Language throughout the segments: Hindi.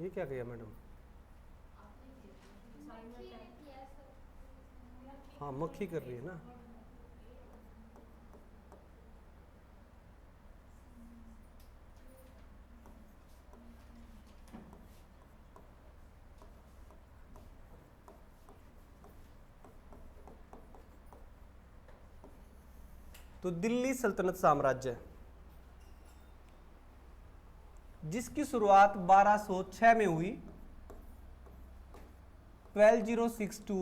ये क्या किया मैडम? हाँ मक्खी कर रही है ना। तो दिल्ली सल्तनत साम्राज्य जिसकी शुरुआत 1206 में हुई, 1206 टू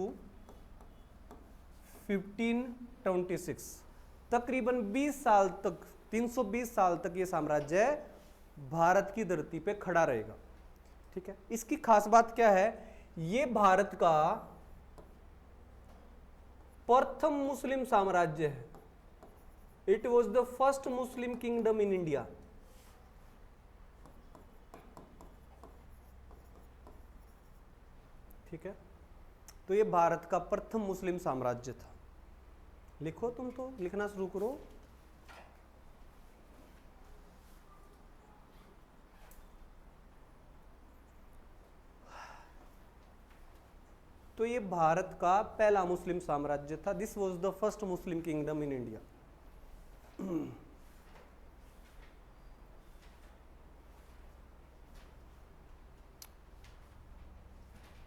1526, तकरीबन 20 साल तक, 320 साल तक ये साम्राज्य भारत की धरती पे खड़ा रहेगा। ठीक है, इसकी खास बात क्या है? ये भारत का प्रथम मुस्लिम साम्राज्य है। It was the first Muslim kingdom in India. ठीक है, तो ये भारत का प्रथम मुस्लिम साम्राज्य था। लिखो, तुम तो लिखना शुरू करो। तो ये भारत का पहला मुस्लिम साम्राज्य था। This was the first Muslim kingdom in India.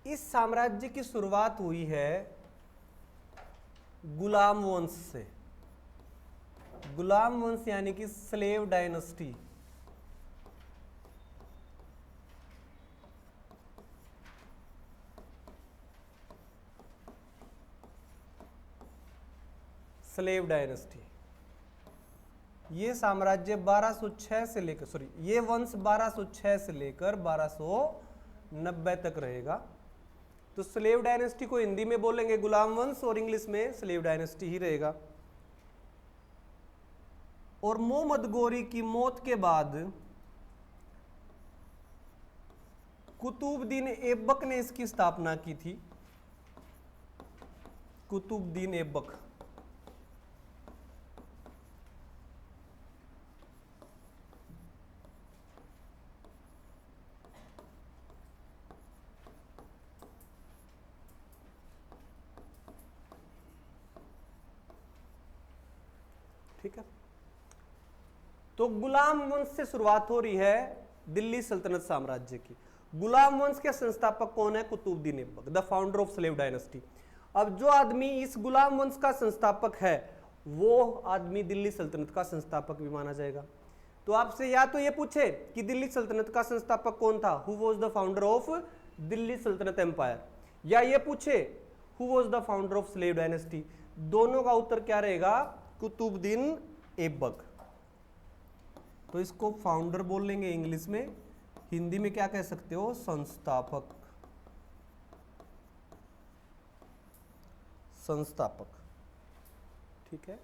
इस साम्राज्य की शुरुआत हुई है गुलाम वंश से। गुलाम वंश यानी कि स्लेव डायनेस्टी। स्लेव डायनेस्टी, ये साम्राज्य 1206 से लेकर, ये वंश 1206 से लेकर 1290 तक रहेगा। तो स्लेव डायनेस्टी को हिंदी में बोलेंगे गुलाम वंश और इंग्लिश में स्लेव डायनेस्टी ही रहेगा। और मोहम्मद गोरी की मौत के बाद कुतुबुद्दीन ऐबक ने इसकी स्थापना की थी। कुतुबुद्दीन ऐबक। ठीक है, तो गुलाम वंश से शुरुआत हो रही है दिल्ली सल्तनत साम्राज्य की। गुलाम वंश के संस्थापक कौन है? Qutbuddin Aibak, the founder of slave dynasty. अब जो आदमी इस गुलाम वंश का संस्थापक है, वो आदमी दिल्ली सल्तनत का संस्थापक भी माना जाएगा। तो आपसे या तो ये पूछे कि दिल्ली सल्तनत का संस्थापक कौन था, who was the founder of Delhi सल्तनत एम्पायर, या ये पूछे who was the founder of slave dynasty. दोनों का उत्तर क्या रहेगा? कुतुबुद्दीन ऐबक। तो इसको फाउंडर बोल लेंगे इंग्लिश में, हिंदी में क्या कह सकते हो? संस्थापक। संस्थापक। ठीक है,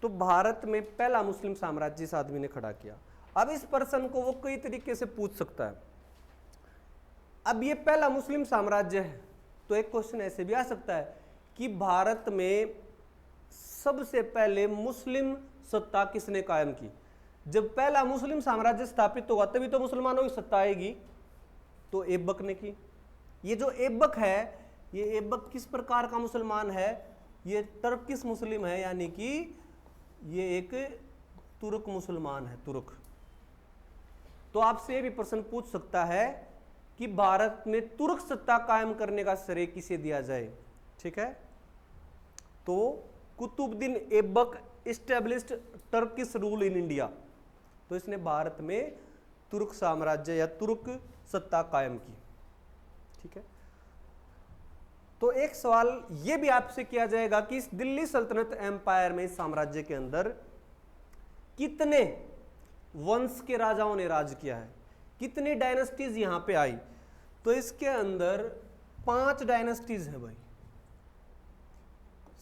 तो भारत में पहला मुस्लिम साम्राज्य इस आदमी ने खड़ा किया। अब इस प्रश्न को वो कई तरीके से पूछ सकता है। अब ये पहला मुस्लिम साम्राज्य है, तो एक क्वेश्चन ऐसे भी आ सकता है कि भारत में सबसे पहले मुस्लिम सत्ता किसने कायम की? जब पहला मुस्लिम साम्राज्य स्थापित होगा तभी तो मुसलमानों की सत्ता आएगी। तो ऐबक ने की। ये जो ऐबक है, ये ऐबक किस प्रकार का मुसलमान है? ये टर्किश मुस्लिम है, यानी कि ये एक तुर्क मुसलमान है, तुर्क। तो आपसे भी प्रश्न पूछ सकता है कि भारत में तुर्क सत्ता कायम करने का श्रेय किसे दिया जाए? ठीक है, तो Qutbuddin Aibak established Turkish rule in India. तो इसने भारत में तुर्क साम्राज्य या तुर्क सत्ता कायम की। ठीक है, तो एक सवाल यह भी आपसे किया जाएगा कि इस दिल्ली सल्तनत एम्पायर में, इस साम्राज्य के अंदर कितने वंश के राजाओं ने राज किया है, कितनी डायनेस्टीज यहां पे आई? तो इसके अंदर 5 डायनेस्टीज हैं भाई।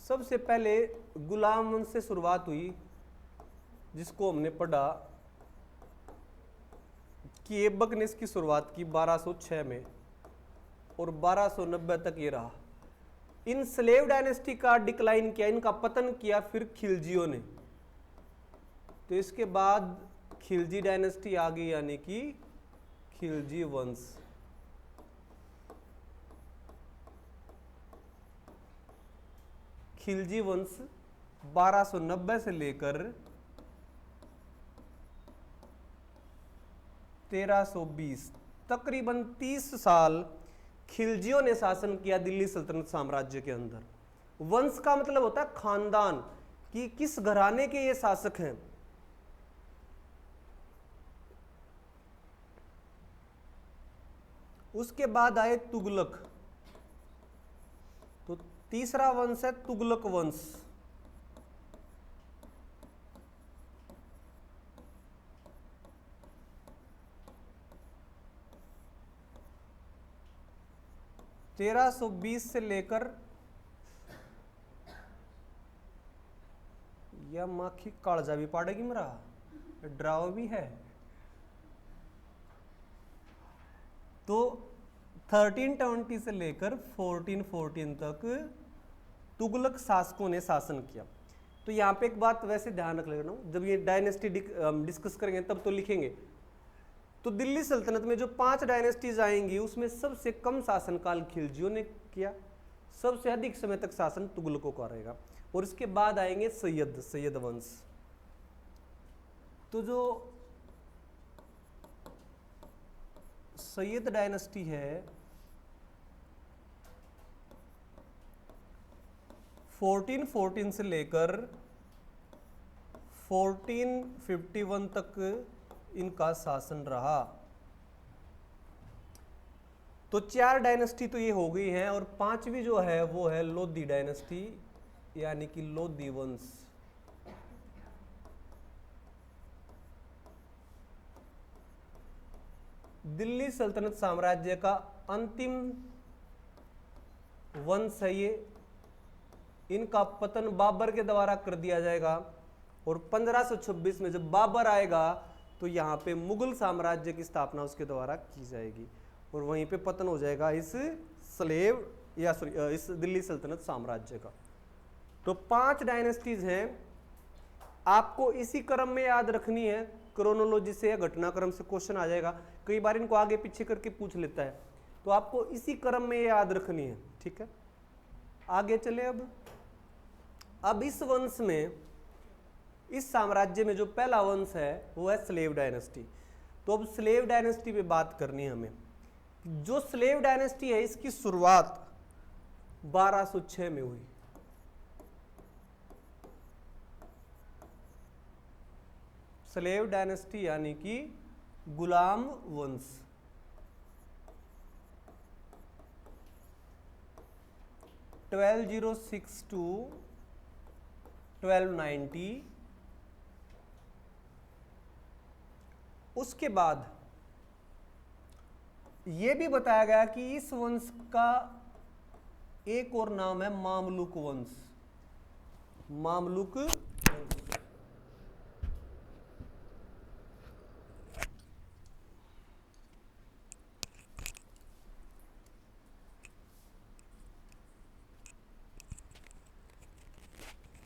सबसे पहले गुलाम वंश से शुरुआत हुई, जिसको हमने पढ़ा कि ऐबक ने इसकी शुरुआत की 1206 में और 1290 तक ये रहा। इन स्लेव डायनेस्टी का डिक्लाइन किया, इनका पतन किया फिर खिलजियों ने। तो इसके बाद खिलजी डायनेस्टी आ गई, यानी कि खिलजी वंश। खिलजी वंश 1290 से लेकर 1320 तकरीबन 30 साल खिलजियों ने शासन किया दिल्ली सल्तनत साम्राज्य के अंदर। वंश का मतलब होता है खानदान, कि किस घराने के ये शासक हैं। उसके बाद आए तुगलक। तो तीसरा वंश है तुगलक वंश। तेरह सौ 20 से लेकर या माखी कालजा भी पाड़ेगी मेरा, ड्राव भी है। तो 1320 से लेकर 1414 तक तुगलक शासकों ने शासन किया। तो यहाँ पे एक बात वैसे ध्यान रख लेना, जब ये डायनेस्टी डिस्कस करेंगे तब तो लिखेंगे। तो दिल्ली सल्तनत में जो 5 डायनेस्टीज आएंगी उसमें सबसे कम शासनकाल खिलजियों ने किया, सबसे अधिक समय तक शासन तुगलकों का रहेगा। और इसके बाद आएंगे सैयद वंश। तो जो सैयद डायनेस्टी है 1414 से लेकर 1451 तक इनका शासन रहा। तो 4 डायनेस्टी तो ये हो गई हैं, और 5वीं जो है वो है लोधी डायनेस्टी, यानी कि लोधी वंश। दिल्ली सल्तनत साम्राज्य का अंतिम वंश है ये। इनका पतन बाबर के द्वारा कर दिया जाएगा, और 1526 में जब बाबर आएगा तो यहाँ पे मुगल साम्राज्य की स्थापना उसके द्वारा की जाएगी, और वहीं पे पतन हो जाएगा इस इस दिल्ली सल्तनत साम्राज्य का। तो 5 डायनेस्टीज हैं, आपको इसी क्रम में याद रखनी है, क्रोनोलॉजी से या घटनाक्रम से क्वेश्चन आ जाएगा, कई बार इनको आगे पीछे करके पूछ लेता है, तो आपको इसी क्रम में याद रखनी है। ठीक है, आगे चले। अब इस वंश में, इस साम्राज्य में जो पहला वंश है वो है स्लेव डायनेस्टी। तो अब स्लेव डायनेस्टी पे बात करनी है हमें। जो स्लेव डायनेस्टी है इसकी शुरुआत 1206 में हुई। स्लेव डायनेस्टी यानी कि गुलाम वंश। (1206 to 1290). उसके बाद यह भी बताया गया कि इस वंश का एक और नाम है मामलुक वंश। मामलुक वंश।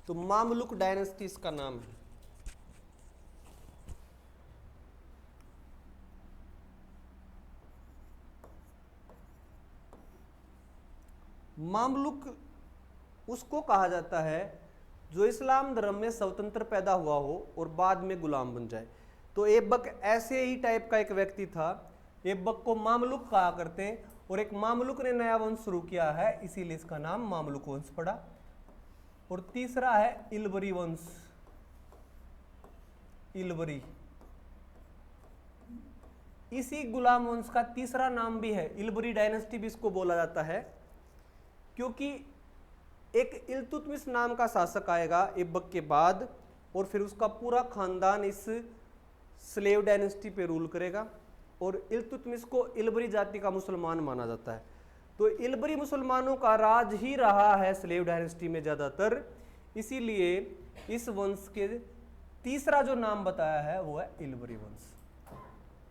तो मामलुक डायनेस्टी इसका नाम है। मामलुक उसको कहा जाता है जो इस्लाम धर्म में स्वतंत्र पैदा हुआ हो और बाद में गुलाम बन जाए। तो ऐबक ऐसे ही टाइप का एक व्यक्ति था, ऐबक को मामलुक कहा करते, और एक मामलुक ने नया वंश शुरू किया है, इसीलिए इसका नाम मामलुक वंश पड़ा। और तीसरा है इल्बरी वंश। इल्बरी इसी गुलाम वंश का तीसरा नाम भी है, इल्बरी डायनेस्टी भी इसको बोला जाता है, क्योंकि एक इल्तुतमिश नाम का शासक आएगा ऐबक के बाद, और फिर उसका पूरा खानदान इस स्लेव डायनेस्टी पे रूल करेगा, और इल्तुतमिश को इल्बरी जाति का मुसलमान माना जाता है। तो इल्बरी मुसलमानों का राज ही रहा है स्लेव डायनेस्टी में ज़्यादातर, इसीलिए इस वंश के तीसरा जो नाम बताया है वो है इल्बरी वंश।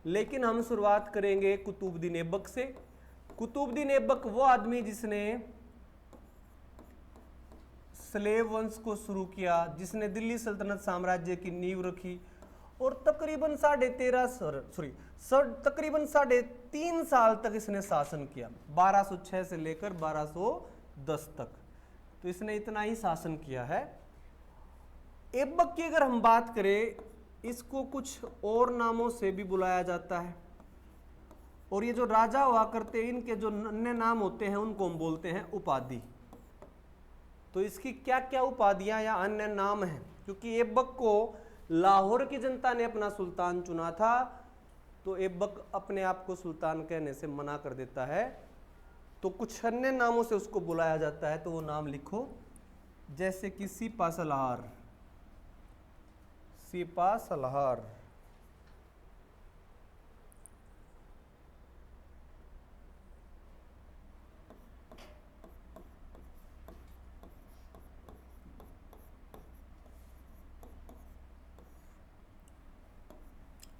लेकिन हम शुरुआत करेंगे कुतुबुद्दीन ऐबक से। कुतुबुद्दीन ऐबक वो आदमी जिसने स्लेव वंश को शुरू किया, जिसने दिल्ली सल्तनत साम्राज्य की नींव रखी, और तकरीबन तकरीबन 3.5 साल तक इसने शासन किया, 1206 से लेकर 1210 तक। तो इसने इतना ही शासन किया है। ऐबक की अगर हम बात करें, इसको कुछ और नामों से भी बुलाया जाता है, और ये जो राजा हुआ करते हैं इनके जो अन्य नाम होते हैं उनको हम बोलते हैं उपाधि। तो इसकी क्या क्या उपाधियां या अन्य नाम हैं, क्योंकि ऐबक को लाहौर की जनता ने अपना सुल्तान चुना था, तो ऐबक अपने आप को सुल्तान कहने से मना कर देता है, तो कुछ अन्य नामों से उसको बुलाया जाता है। तो वो नाम लिखो, जैसे कि सिपा सलार, सिपा सलार,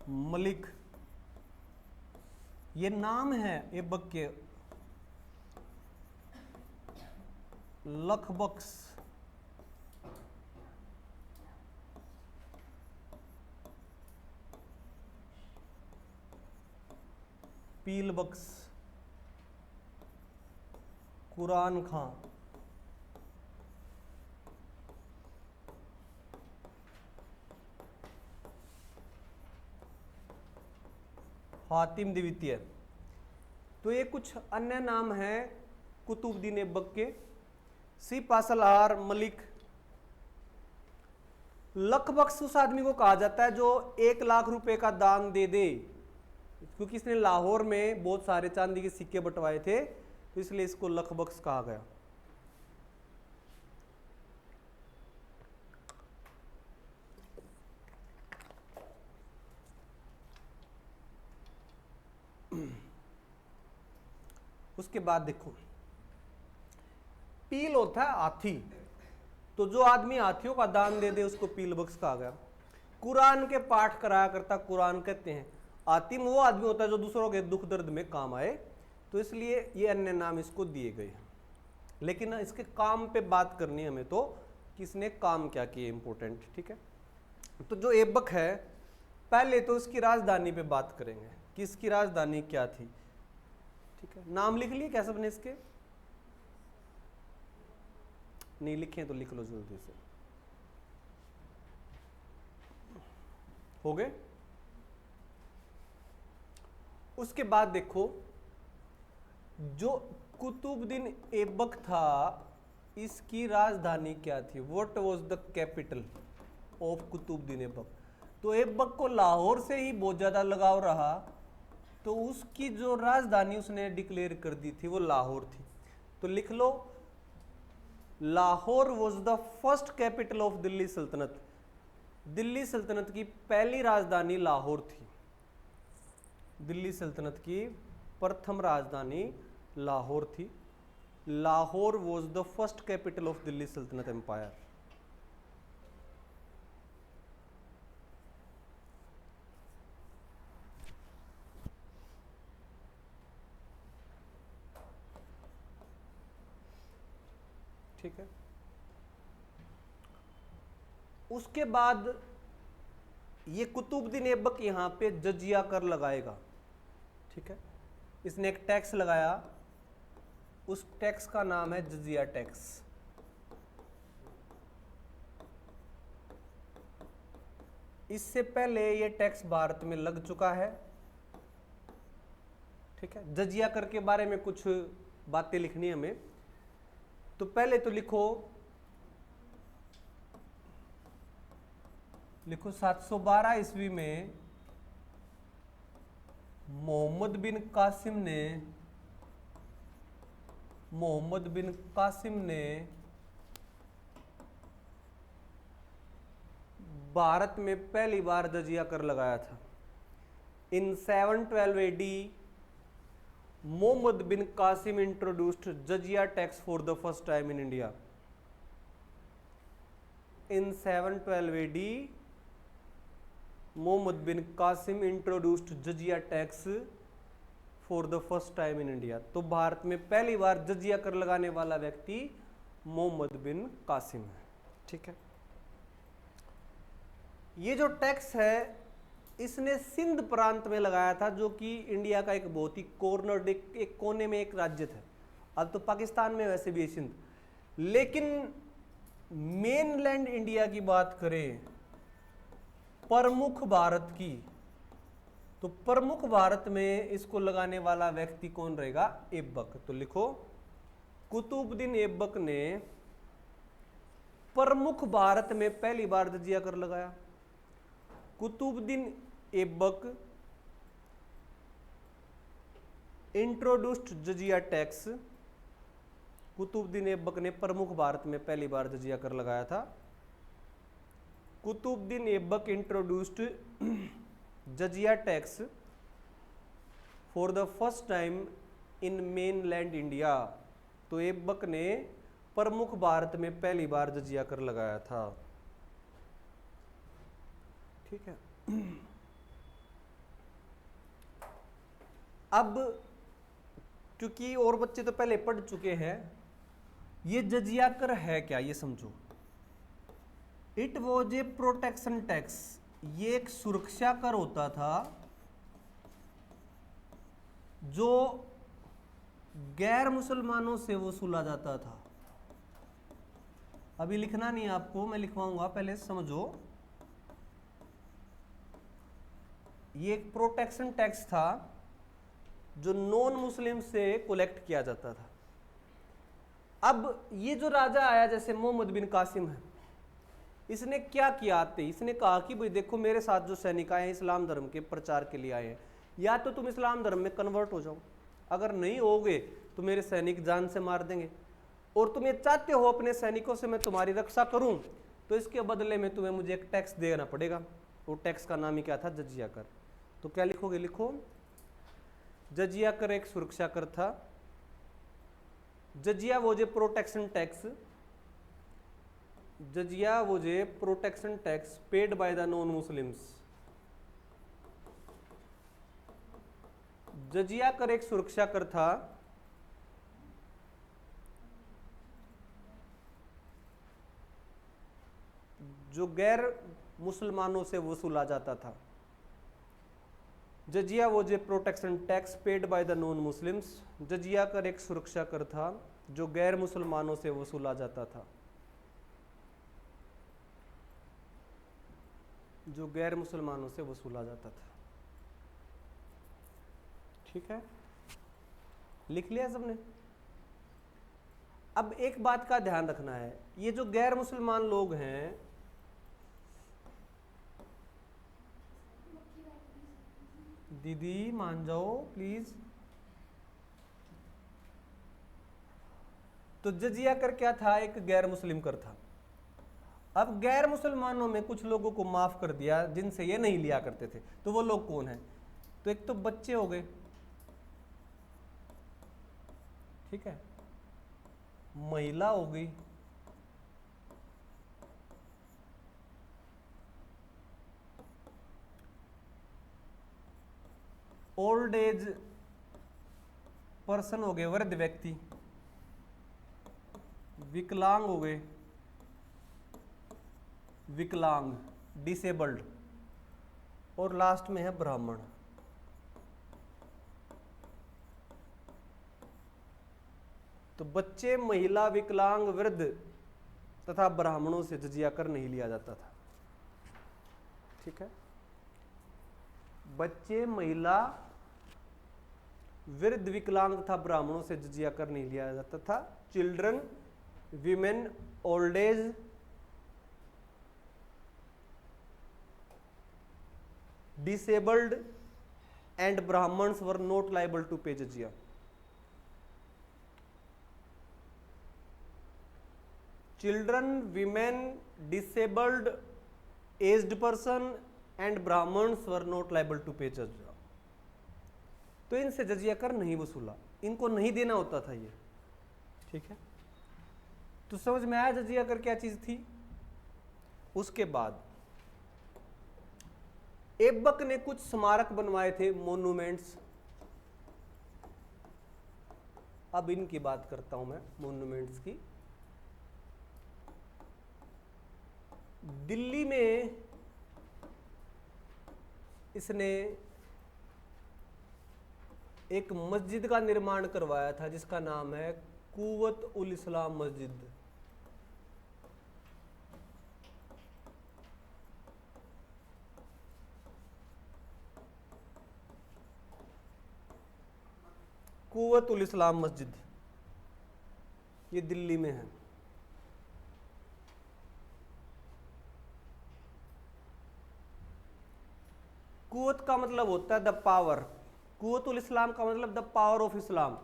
मलिक, ये नाम है ऐबक के। लखबख्श, पीलबख्श, कुरान खां, हातिम द्वितीय। तो ये कुछ अन्य नाम हैं कुतुबुद्दीन ऐबक के। सिपा सलार, मलिक। लखबख्श उस आदमी को कहा जाता है जो 1 लाख रुपए का दान दे दे, क्योंकि इसने लाहौर में बहुत सारे चांदी के सिक्के बंटवाए थे, तो इसलिए इसको लखबख्श कहा गया। उसके बाद देखो, पील होता है हाथी, तो जो आदमी हाथियों का दान दे दे उसको पीलबख्श कहा गया। कुरान के पाठ कराया करता, कुरान कहते हैं। आतिम वो आदमी होता है जो दूसरों के दुख दर्द में काम आए, तो इसलिए ये अन्य नाम इसको दिए गए हैं। लेकिन इसके काम पे बात करनी है हमें, तो किसने काम क्या किए, इंपॉर्टेंट, ठीक है। तो जो ऐबक है, पहले तो इसकी राजधानी पे बात करेंगे कि इसकी राजधानी क्या थी, ठीक है। नाम लिख लिए क्या सबने इसके? नहीं लिखे तो लिख लो जल्दी से, हो गए। उसके बाद देखो, जो कुतुबुद्दीन ऐबक था, इसकी राजधानी क्या थी? What was the capital of Qutbuddin Aibak? तो ऐबक को लाहौर से ही बहुत ज्यादा लगाव रहा, तो उसकी जो राजधानी उसने डिक्लेयर कर दी थी वो लाहौर थी। तो लिख लो, Lahore was the first capital of Delhi sultanate. Delhi सल्तनत की पहली राजधानी लाहौर थी। दिल्ली सल्तनत की प्रथम राजधानी लाहौर थी। Lahore was the first capital of Delhi सल्तनत एम्पायर। ठीक है। उसके बाद ये कुतुबुद्दीन ऐबक यहां पे जजिया कर लगाएगा, ठीक है। इसने एक टैक्स लगाया, उस टैक्स का नाम है जजिया टैक्स। इससे पहले ये टैक्स भारत में लग चुका है, ठीक है। जजिया कर के बारे में कुछ बातें लिखनी है हमें, तो पहले तो लिखो 712 ईस्वी में मोहम्मद बिन कासिम ने भारत में पहली बार जजिया कर लगाया था। In 712 AD Mohammed bin Qasim introduced jizya tax for the first time in India. In 712 AD, Mohammed bin Qasim introduced jizya tax for the first time in India. तो भारत में पहली बार जजिया कर लगाने वाला व्यक्ति मोहम्मद बिन कासिम है, ठीक है। ये जो टैक्स है इसने सिंध प्रांत में लगाया था, जो कि इंडिया का एक बहुत ही कॉर्नर, एक कोने में एक राज्य था। अब तो पाकिस्तान में वैसे भी है सिंध, लेकिन मेनलैंड इंडिया की बात करें, प्रमुख भारत की, तो प्रमुख भारत में इसको लगाने वाला व्यक्ति कौन रहेगा? ऐबक। तो लिखो, कुतुबुद्दीन ऐबक ने प्रमुख भारत में पहली बार जजिया कर लगाया। Qutubuddin Aibak introduced jizya tax. कुतुबुद्दीन ऐबक ने प्रमुख भारत में पहली बार जजिया कर लगाया था। Qutubuddin Aibak introduced jizya tax for the first time in mainland India. तो ऐबक ने प्रमुख भारत में पहली बार जजिया कर लगाया था। ठीक है। अब क्योंकि और बच्चे तो पहले पढ़ चुके हैं, ये जजिया कर है क्या ये समझो। It was a protection tax, ये एक सुरक्षा कर होता था जो गैर मुसलमानों से वसूला जाता था। अभी लिखना नहीं आपको, मैं लिखवाऊंगा, पहले समझो। ये एक प्रोटेक्शन टैक्स था जो नॉन मुस्लिम से कलेक्ट किया जाता था। अब ये जो राजा आया, जैसे मोहम्मद बिन कासिम है, इसने क्या किया आते? इसने कहा कि भाई देखो, मेरे साथ जो सैनिक आए हैं इस्लाम धर्म के प्रचार के लिए आए हैं, या तो तुम इस्लाम धर्म में कन्वर्ट हो जाओ, अगर नहीं होगे तो मेरे सैनिक जान से मार देंगे, और तुम ये चाहते हो अपने सैनिकों से मैं तुम्हारी रक्षा करूं, तो इसके बदले में तुम्हें मुझे एक टैक्स देना पड़ेगा। वो टैक्स का नाम ही क्या था? जजिया कर। तो क्या लिखोगे? लिखो, जजिया कर एक सुरक्षा कर था। Jizya was a protection tax. Jizya was a protection tax paid by the non Muslims. जजिया कर एक सुरक्षा कर था जो गैर मुसलमानों से वसूला जाता था। Jizya was a protection tax paid by the non Muslims. जजिया कर एक सुरक्षा कर था जो गैर मुसलमानों से वसूला जाता था, जो गैर मुसलमानों से वसूला जाता था। ठीक है, लिख लिया सबने? अब एक बात का ध्यान रखना है, ये जो गैर मुसलमान लोग हैं, दीदी मान जाओ प्लीज। तो जजिया कर क्या था? एक गैर मुस्लिम कर था। अब गैर मुसलमानों में कुछ लोगों को माफ कर दिया जिनसे ये नहीं लिया करते थे। तो वो लोग कौन हैं? तो एक तो बच्चे हो गए, ठीक है, महिला हो गई, ओल्ड एज पर्सन हो गए, वृद्ध व्यक्ति, विकलांग हो गए, विकलांग डिसेबल्ड, और लास्ट में है ब्राह्मण। तो बच्चे, महिला, विकलांग, वृद्ध तथा ब्राह्मणों से जजिया कर नहीं लिया जाता था। ठीक है, बच्चे, महिला, वृद्ध, विकलांग तथा ब्राह्मणों से जजिया कर नहीं लिया जाता था। Children, women, old age, disabled and Brahmins were not liable to pay jizya. Children, women, disabled, aged person and Brahmins were not liable to pay jizya. तो इनसे जजिया कर नहीं वसूला, इनको नहीं देना होता था ये। ठीक है, तो समझ में आया जजिया कर क्या चीज थी? उसके बाद ऐबक ने कुछ स्मारक बनवाए थे, मोन्यूमेंट्स। अब इनकी बात करता हूं मैं, मोन्यूमेंट्स की। दिल्ली में इसने एक मस्जिद का निर्माण करवाया था जिसका नाम है कुव्वत उल इस्लाम मस्जिद। कुव्वत उल इस्लाम मस्जिद, ये दिल्ली में है। कुव्वत का मतलब होता है द पावर, कुव्वत उल इस्लाम का मतलब the power of Islam.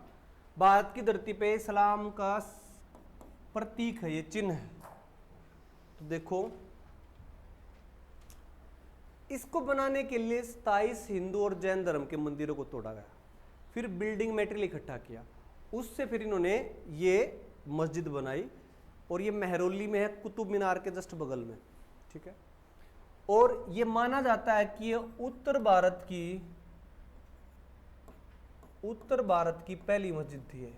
Bharat की धरती पे इस्लाम का प्रतीक है, ये चिन्ह है। तो देखो, इसको बनाने के लिए 27 हिंदू और जैन धर्म के मंदिरों को तोड़ा गया, फिर बिल्डिंग मटेरियल इकट्ठा किया, उससे फिर इन्होंने ये मस्जिद बनाई। और ये मेहरौली में है, कुतुब मीनार के जस्ट बगल में, ठीक है। और ये माना जाता है कि ये उत्तर भारत की पहली मस्जिद थी ये।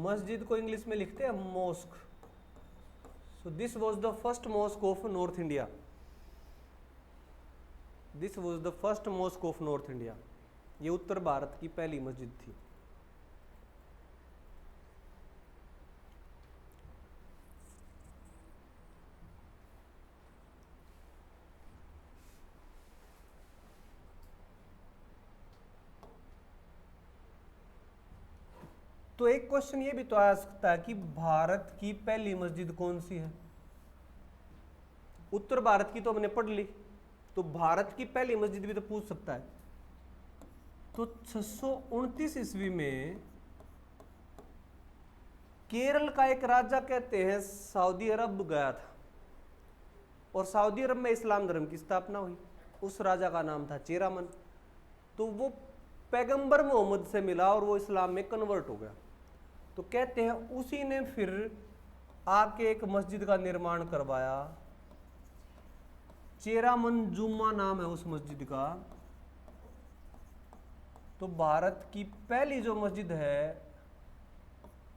मस्जिद को इंग्लिश में लिखते हैं mosque. So this was the first mosque of north India. This was the first mosque of north India. ये उत्तर भारत की पहली मस्जिद थी। तो एक क्वेश्चन ये भी तो आ सकता है कि भारत की पहली मस्जिद कौन सी है। उत्तर भारत की तो हमने पढ़ ली, तो भारत की पहली मस्जिद भी तो पूछ सकता है। तो 629 ईस्वी में केरल का एक राजा कहते हैं सऊदी अरब गया था, और सऊदी अरब में इस्लाम धर्म की स्थापना हुई। उस राजा का नाम था चेरामन। तो वो पैगंबर मोहम्मद से मिला और वो इस्लाम में कन्वर्ट हो गया। तो कहते हैं उसी ने फिर आके एक मस्जिद का निर्माण करवाया। चेरामन जुम्मा नाम है उस मस्जिद का। तो भारत की पहली जो मस्जिद है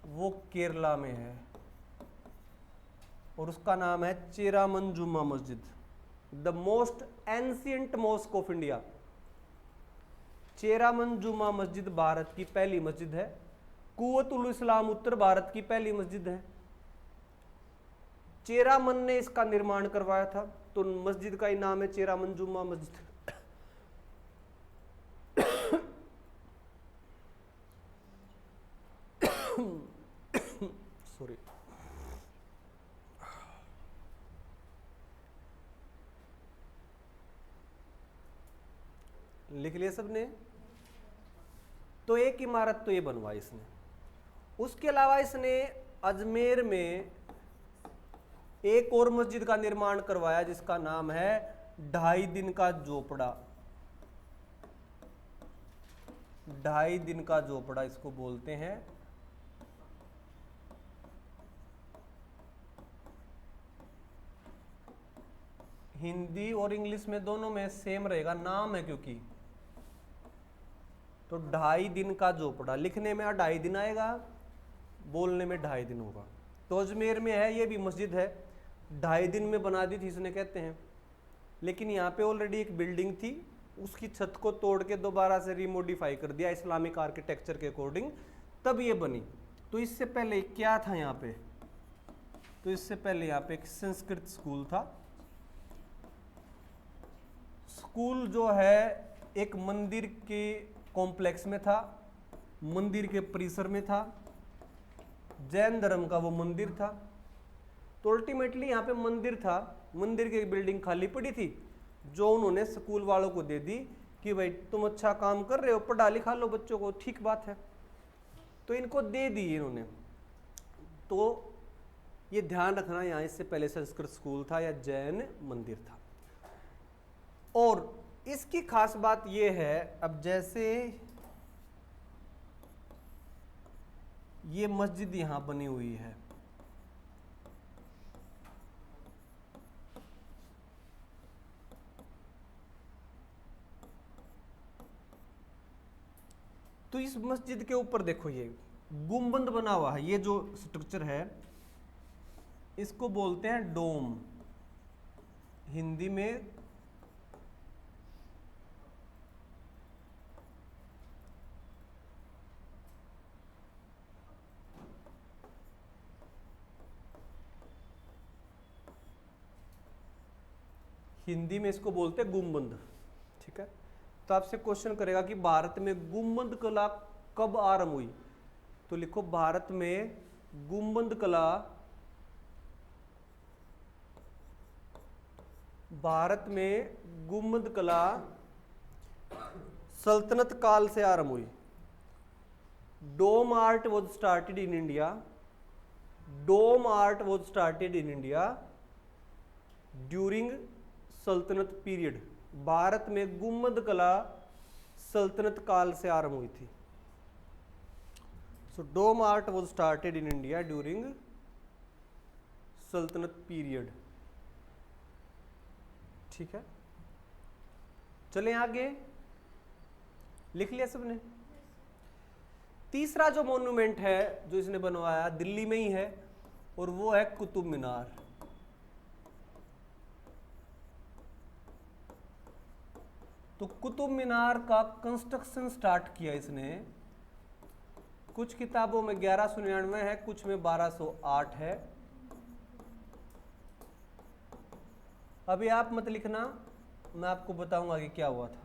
वो केरला में है, और उसका नाम है Cheraman Juma Masjid, the most ancient mosque of India. Cheraman Juma Masjid Bharat की पहली मस्जिद है। कुव्वत उल इस्लाम उत्तर भारत की पहली मस्जिद है। चेरामन ने इसका निर्माण करवाया था, तो मस्जिद का ही नाम है चेरामन जुम्मा मस्जिद। सॉरी। लिख लिया सबने। तो एक इमारत तो ये बनवाई इसने। उसके अलावा इसने अजमेर में एक और मस्जिद का निर्माण करवाया जिसका नाम है 2.5 दिन का झोपड़ा। 2.5 दिन का झोपड़ा इसको बोलते हैं। हिंदी और इंग्लिश में दोनों में सेम रहेगा, नाम है क्योंकि। तो 2.5 दिन का झोपड़ा, लिखने में 2.5 दिन आएगा, बोलने में 2.5 दिन होगा। तो अजमेर में है, ये भी मस्जिद है, 2.5 दिन में बना दी थी इसने कहते हैं। लेकिन यहाँ पे ऑलरेडी एक बिल्डिंग थी, उसकी छत को तोड़ के दोबारा से रिमोडिफाई कर दिया इस्लामिक आर्किटेक्चर के अकॉर्डिंग, तब ये बनी। तो इससे पहले क्या था यहाँ पे? तो इससे पहले यहाँ पे एक संस्कृत स्कूल था। स्कूल जो है एक मंदिर के कॉम्प्लेक्स में था, मंदिर के परिसर में था, जैन धर्म का वो मंदिर था। तो अल्टीमेटली यहाँ पे मंदिर था, मंदिर की बिल्डिंग खाली पड़ी थी जो उन्होंने स्कूल वालों को दे दी कि भाई तुम अच्छा काम कर रहे हो, पढ़ा लिखा लो बच्चों को, ठीक बात है। तो इनको दे दी इन्होंने। तो ये ध्यान रखना, यहाँ इससे पहले संस्कृत स्कूल था या जैन मंदिर था। और इसकी खास बात यह है, अब जैसे ये मस्जिद यहां बनी हुई है, तो इस मस्जिद के ऊपर देखो ये गुंबद बना हुआ है, ये जो स्ट्रक्चर है इसको बोलते हैं डोम, हिंदी में इसको बोलते हैं गुंबद। ठीक है, तो आपसे क्वेश्चन करेगा कि भारत में गुंबद कला कब आरंभ हुई, तो लिखो भारत में गुंबद कला सल्तनत काल से आरंभ हुई। Dome art was started in India, during sultanate period. भारत में गुंबद कला सल्तनत काल से आरंभ हुई थी। So dome art was started in India during sultanate period. ठीक है, चलें आगे, लिख लिया सबने। तीसरा जो मॉन्यूमेंट है जो इसने बनवाया दिल्ली में ही है, और वो है कुतुब मीनार। तो कुतुब मीनार का कंस्ट्रक्शन स्टार्ट किया इसने, कुछ किताबों में 1199 है, कुछ में 1208 है। अभी आप मत लिखना, मैं आपको बताऊंगा कि क्या हुआ था।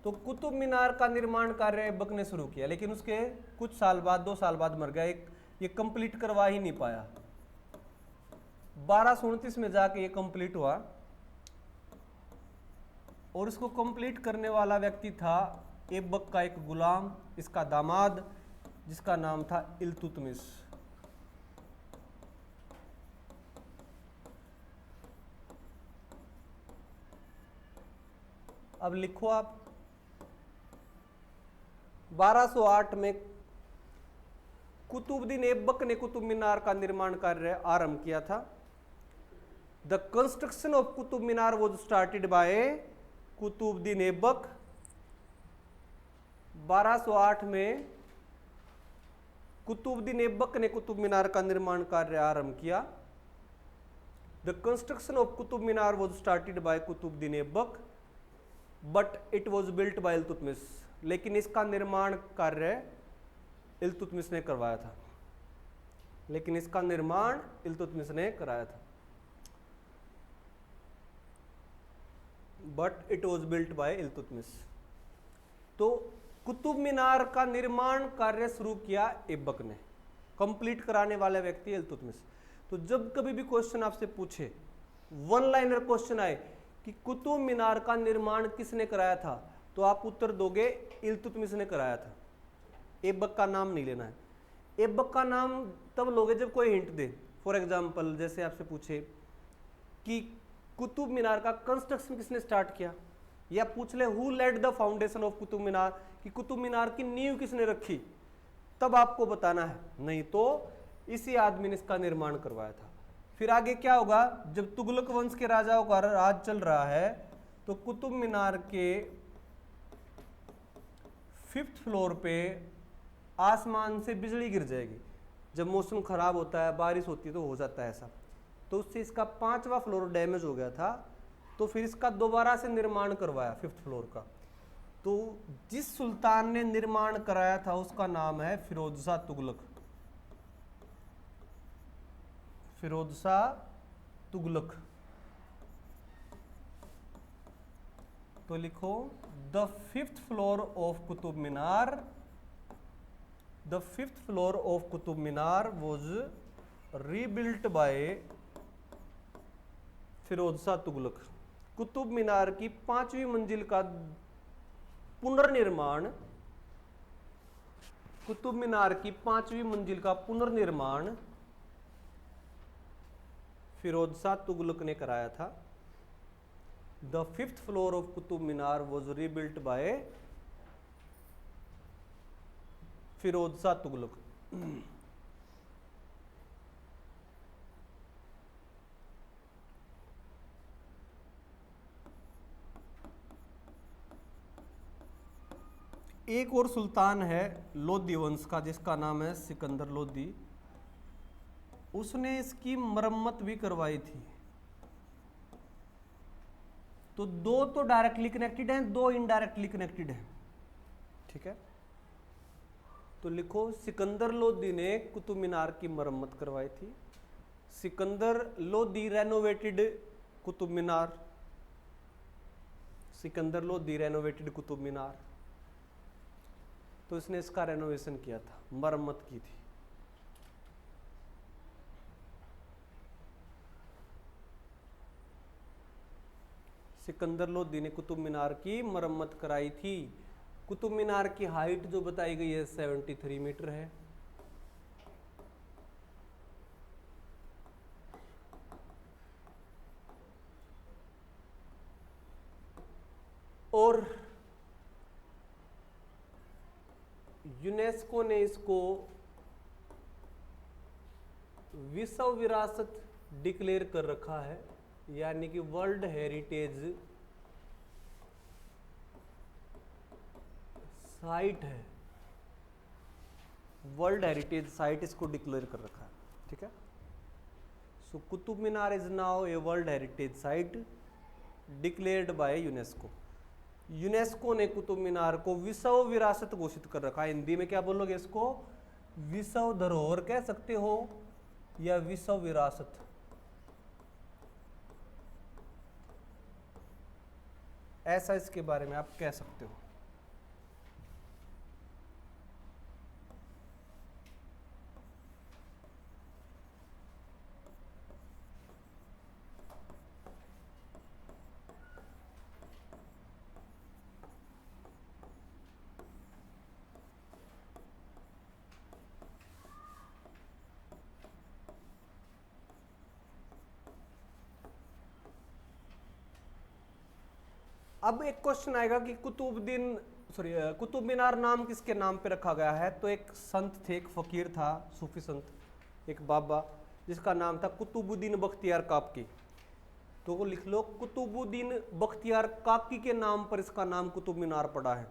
तो कुतुब मीनार का निर्माण कार्य ऐबक ने शुरू किया, लेकिन उसके कुछ साल बाद, 2 साल बाद मर गया, ये कंप्लीट करवा ही नहीं पाया। 1229 में जाके ये कंप्लीट हुआ, और इसको कंप्लीट करने वाला व्यक्ति था ऐबक का एक गुलाम, इसका दामाद, जिसका नाम था इल्तुतमिश। अब लिखो आप, 1208 में कुतुबुद्दीन ऐबक ने कुतुब मीनार का निर्माण कार्य आरंभ किया था। The construction of Qutub Minar was started by Qutbuddin Aibak. 1208 में कुतुबुद्दीन ऐबक ने कुतुब मीनार का निर्माण कार्य आरंभ किया। The construction of Qutub Minar was started by Qutbuddin Aibak but it was built by Iltutmish. लेकिन इसका निर्माण कार्य इल्तुतमिश ने करवाया था, but it was built by Iltutmish. तो कुतुब मीनार का निर्माण कार्य शुरू किया ऐबक ने, कंप्लीट कराने वाले व्यक्ति इल्तुतमिश। तो जब कभी भी क्वेश्चन आपसे पूछे, वन लाइनर क्वेश्चन आए कि कुतुब मीनार का निर्माण किसने कराया था, तो आप उत्तर दोगे इल्तुतमिश ने कराया था। ऐबक का नाम नहीं लेना है। ऐबक का नाम तब लोगे जब कोई हिंट दे। फॉर एग्जाम्पल, जैसे आपसे पूछे कि कुतुब मीनार का कंस्ट्रक्शन किसने स्टार्ट किया, या पूछ ले who led the foundation of Qutub Minar, कि कुतुब मीनार की नींव किसने रखी, तब आपको बताना है, नहीं तो इसी आदमी ने इसका निर्माण करवाया था। फिर आगे क्या होगा, जब तुगलक वंश के राजाओं का राज चल रहा है, तो कुतुब मीनार के 5th फ्लोर पे आसमान से बिजली गिर जाएगी। जब मौसम खराब होता है, बारिश होती है, तो हो जाता है ऐसा। तो उससे इसका 5वां फ्लोर डैमेज हो गया था, तो फिर इसका दोबारा से निर्माण करवाया 5th फ्लोर का। तो जिस सुल्तान ने निर्माण कराया था उसका नाम है फिरोज शाह तुगलक। फिरोज शाह तुगलक। तो लिखो the 5th floor of Qutub Minar, the 5th floor of Qutub Minar was rebuilt by Firoz Shah Tughlaq. Qutub Minar की 5वीं मंजिल का पुनर्निर्माण, कुतुब मीनार की 5वीं मंजिल का पुनर्निर्माण फिरोज शाह तुगलक ने कराया था। The 5th floor of Qutub Minar was rebuilt by Firoz Shah Tughlaq. एक और सुल्तान है लोधी वंश का जिसका नाम है सिकंदर लोधी, उसने इसकी मरम्मत भी करवाई थी। तो दो तो डायरेक्टली कनेक्टेड हैं, दो इनडायरेक्टली कनेक्टेड हैं, ठीक है। तो लिखो सिकंदर लोधी ने कुतुब मीनार की मरम्मत करवाई थी। Sikandar Lodhi renovated Qutub Minar, Sikandar Lodhi renovated Qutub Minar. तो इसने इसका रेनोवेशन किया था, मरम्मत की थी। सिकंदर लोधी ने कुतुब मीनार की मरम्मत कराई थी। कुतुब मीनार की हाइट जो बताई गई है 73 मीटर है। और यूनेस्को ने इसको विश्व विरासत डिक्लेयर कर रखा है, यानी कि वर्ल्ड हेरिटेज साइट है, वर्ल्ड हेरिटेज साइट इसको डिक्लेयर कर रखा है, ठीक है। So Qutub Minar is now a world heritage site declared by UNESCO. UNESCO ने कुतुब मीनार को विश्व विरासत घोषित कर रखा है। हिंदी में क्या बोलोगे इसको? विश्व धरोहर कह सकते हो या विश्व विरासत। ऐसा इसके बारे में आप कह सकते हो। अब एक क्वेश्चन आएगा कि कुतुब मीनार नाम किसके नाम पे रखा गया है? तो एक संत थे, एक फकीर था, सूफी संत, एक बाबा, जिसका नाम था कुतुबुद्दीन बख्तियार काकी। तो वो लिख लो, कुतुबुद्दीन बख्तियार काकी के नाम पर इसका नाम कुतुब मीनार पड़ा है।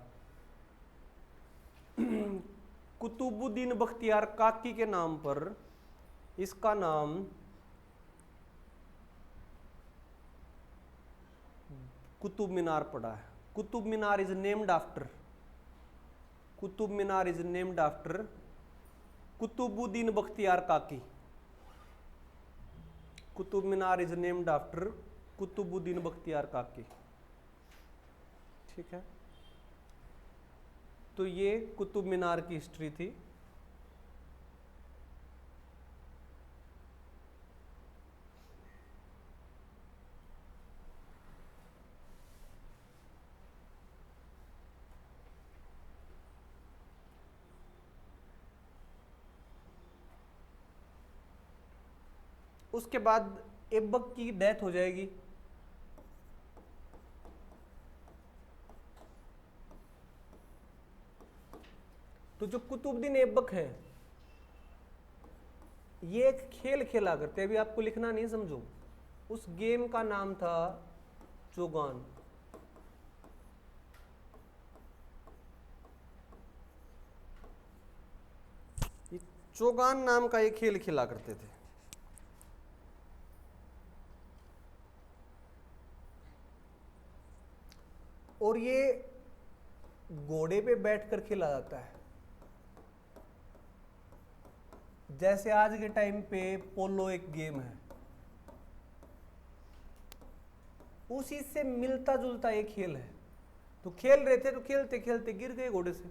कुतुबुद्दीन बख्तियार काकी के नाम पर इसका नाम कुतुब मीनार पड़ा है। Qutub Minar is named after, Qutub Minar is named after Qutubuddin Bakhtiyar Kaki. Qutub Minar is named after Qutubuddin Bakhtiyar Kaki, ठीक है। तो ये कुतुब मीनार की हिस्ट्री थी। उसके बाद ऐबक की डेथ हो जाएगी। तो जो कुतुबुद्दीन ऐबक है, ये एक खेल खेला करते, अभी आपको लिखना नहीं, समझो। उस गेम का नाम था चौगान। ये चौगान नाम का एक खेल खेला करते थे। और ये घोड़े पे बैठकर खेला जाता है, जैसे आज के टाइम पे पोलो एक गेम है, उसी से मिलता जुलता एक खेल है। तो खेल रहे थे, तो खेलते खेलते गिर गए घोड़े से,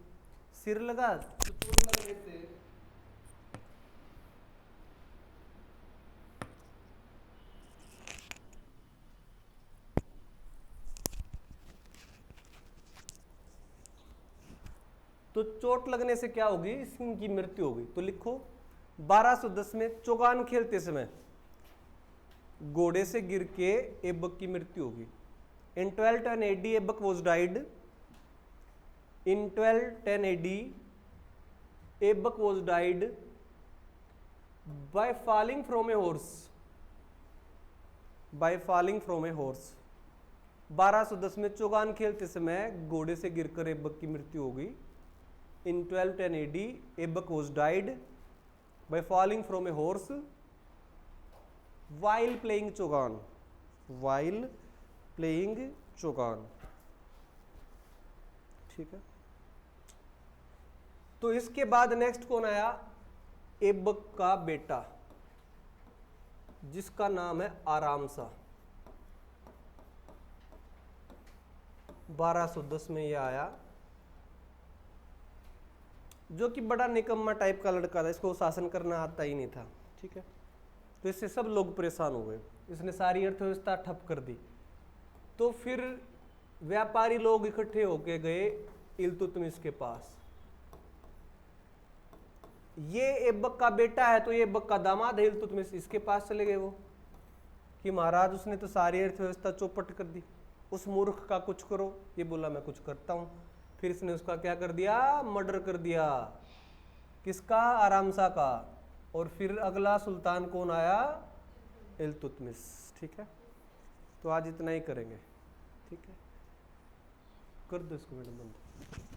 सिर लगा तो चोट लग गए थे। तो चोट लगने से क्या होगी? इनकी मृत्यु होगी। तो लिखो 1210 में चौगान खेलते समय घोड़े से गिर के ऐबक की मृत्यु होगी। In 1210 AD Aibak was died. In 1210 AD Aibak was died by falling from a horse, by falling from a horse. 1210 में चौगान खेलते समय घोड़े से गिरकर ऐबक की मृत्यु हो गई। In 1210 AD, Aibak was died by falling from a horse while playing chogan. While playing chogan. ठीक है। तो इसके बाद नेक्स्ट कौन आया? ऐबक का बेटा, जिसका नाम है आरामसा। 1210 में यह आया, जो कि बड़ा निकम्मा टाइप का लड़का था, इसको शासन करना आता ही नहीं था। ठीक है, तो इससे सब लोग परेशान हो गए, इसने सारी अर्थव्यवस्था ठप कर दी। तो फिर व्यापारी लोग इकट्ठे होके गए इल्तुतमिश के पास। ये ऐबक का बेटा है, तो ये ऐबक का दामाद है इल्तुतमिश, इसके पास चले गए वो कि महाराज उसने तो सारी अर्थव्यवस्था चौपट कर दी, उस मूर्ख का कुछ करो। ये बोला मैं कुछ करता हूं। फिर इसने उसका क्या कर दिया? मर्डर कर दिया। किसका? आरामसा का। और फिर अगला सुल्तान कौन आया? इल्तुतमिश। ठीक है, तो आज इतना ही करेंगे। ठीक है, कर दो इसको मैडम बंद।